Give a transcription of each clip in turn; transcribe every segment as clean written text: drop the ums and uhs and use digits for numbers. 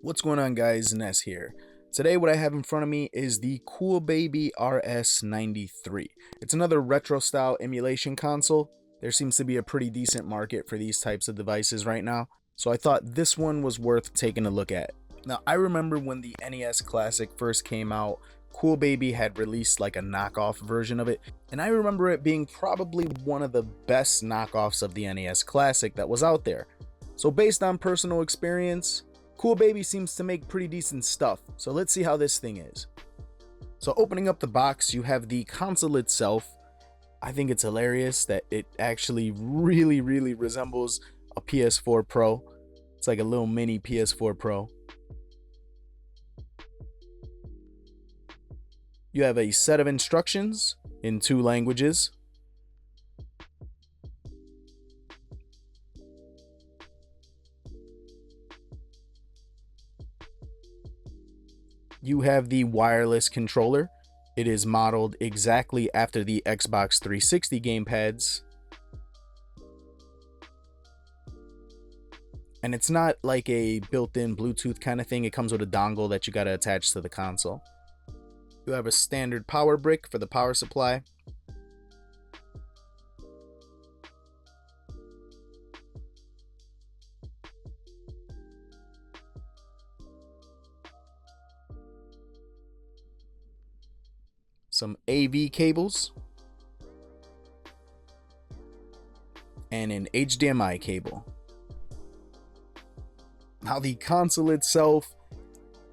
What's going on, guys? Ness here. Today what I have in front of me is the Coolbaby RS-93. It's another retro style emulation console. There seems to be a pretty decent market for these types of devices right now, so I thought this one was worth taking a look at. Now, I remember when the NES Classic first came out, Coolbaby had released like a knockoff version of it, and I remember it being probably one of the best knockoffs of the NES Classic that was out there. So based on personal experience, Coolbaby seems to make pretty decent stuff, so let's see how this thing is. So opening up the box, you have the console itself. I think it's hilarious that it actually really resembles a PS4 Pro. It's like a little mini PS4 Pro. You have a set of instructions in 2 languages. You have the wireless controller. It is modeled exactly after the Xbox 360 gamepads. And it's not like a built-in Bluetooth kind of thing. It comes with a dongle that you gotta attach to the console. You have a standard power brick for the power supply. Some AV cables, and an HDMI cable. Now the console itself,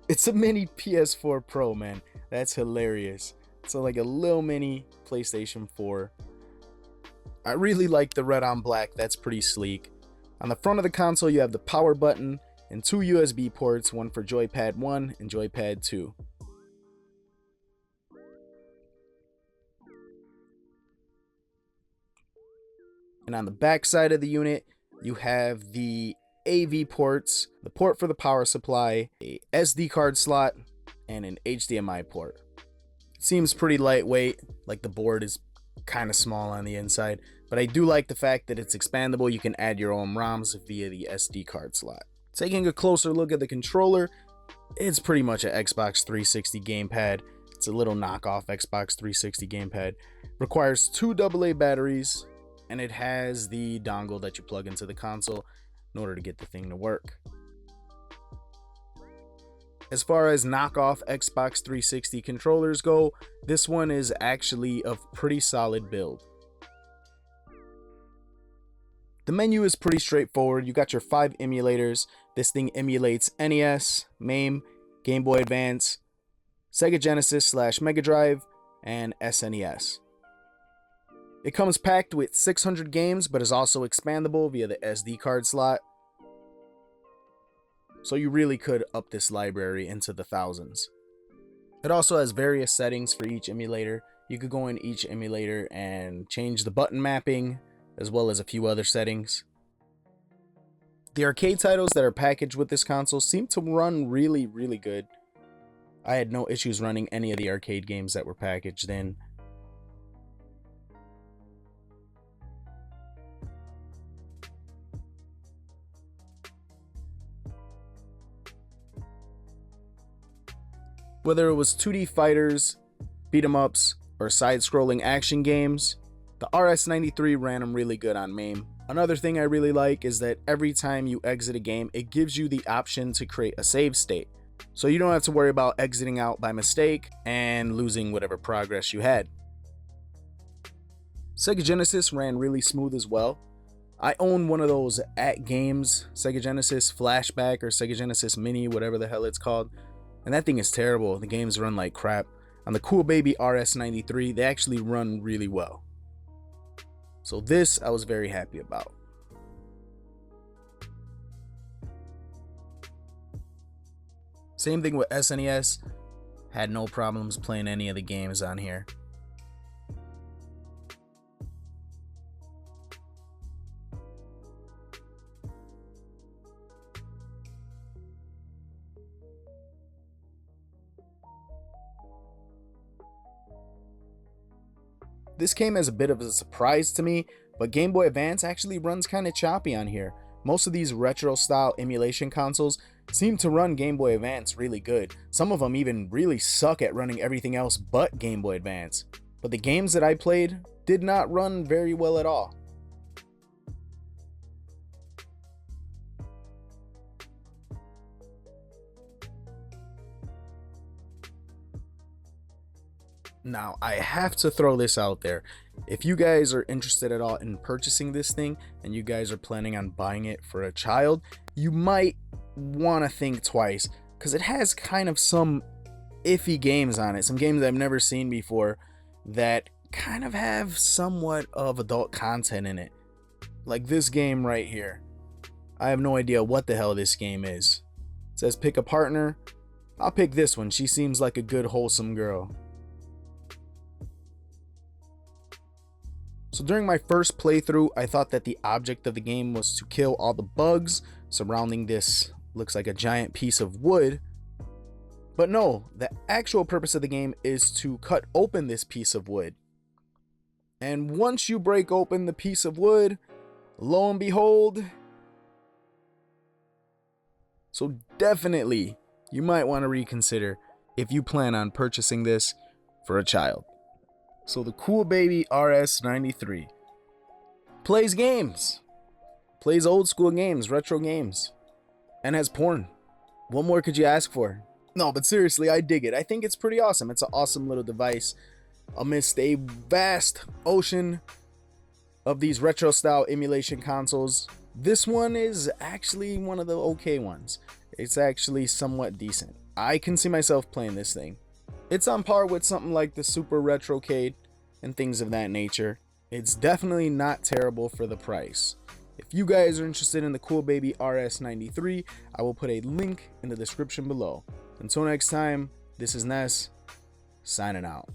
it's a mini PS4 Pro, man. That's hilarious. So like a little mini PlayStation 4. I really like the red on black, that's pretty sleek. On the front of the console you have the power button and 2 USB ports, one for joypad 1 and joypad 2. And on the back side of the unit, you have the AV ports, the port for the power supply, a SD card slot, and an HDMI port. It seems pretty lightweight, like the board is kind of small on the inside, but I do like the fact that it's expandable. You can add your own ROMs via the SD card slot. Taking a closer look at the controller, it's pretty much an Xbox 360 gamepad. It's a little knockoff Xbox 360 gamepad. Requires 2 AA batteries, and it has the dongle that you plug into the console in order to get the thing to work. As far as knockoff Xbox 360 controllers go, this one is actually a pretty solid build. The menu is pretty straightforward. You got your 5 emulators. This thing emulates NES, MAME, Game Boy Advance, Sega Genesis / Mega Drive, and SNES. It comes packed with 600 games, but is also expandable via the SD card slot. So you really could up this library into the thousands. It also has various settings for each emulator. You could go in each emulator and change the button mapping, as well as a few other settings. The arcade titles that are packaged with this console seem to run really good. I had no issues running any of the arcade games that were packaged in. Whether it was 2D fighters, beat 'em ups, or side-scrolling action games, the RS-93 ran them really good on MAME. Another thing I really like is that every time you exit a game, it gives you the option to create a save state. So you don't have to worry about exiting out by mistake and losing whatever progress you had. Sega Genesis ran really smooth as well. I own one of those at games, Sega Genesis Flashback or Sega Genesis Mini, whatever the hell it's called. And that thing is terrible. The games run like crap. On the Coolbaby RS-93, they actually run really well. So this I was very happy about. Same thing with SNES. Had no problems playing any of the games on here. This came as a bit of a surprise to me, but Game Boy Advance actually runs kind of choppy on here. Most of these retro style emulation consoles seem to run Game Boy Advance really good. Some of them even really suck at running everything else but Game Boy Advance. But the games that I played did not run very well at all. Now, I have to throw this out there. If you guys are interested at all in purchasing this thing and you guys are planning on buying it for a child, you might want to think twice, because it has kind of some iffy games on it. Some games I've never seen before that kind of have somewhat of adult content in it. Like this game right here. I have no idea what the hell this game is. It says pick a partner. I'll pick this one. She seems like a good, wholesome girl. So during my first playthrough, I thought that the object of the game was to kill all the bugs surrounding this, looks like a giant piece of wood. But no, the actual purpose of the game is to cut open this piece of wood. And once you break open the piece of wood, lo and behold, so definitely you might want to reconsider if you plan on purchasing this for a child. So the Coolbaby RS-93 plays games, plays old school games, retro games, and has porn. What more could you ask for? No, but seriously, I dig it. I think it's pretty awesome. It's an awesome little device amidst a vast ocean of these retro style emulation consoles. This one is actually one of the okay ones. It's actually somewhat decent. I can see myself playing this thing. It's on par with something like the Super Retrocade and things of that nature. It's definitely not terrible for the price. If you guys are interested in the Coolbaby RS-93, I will put a link in the description below. Until next time, this is Ness, signing out.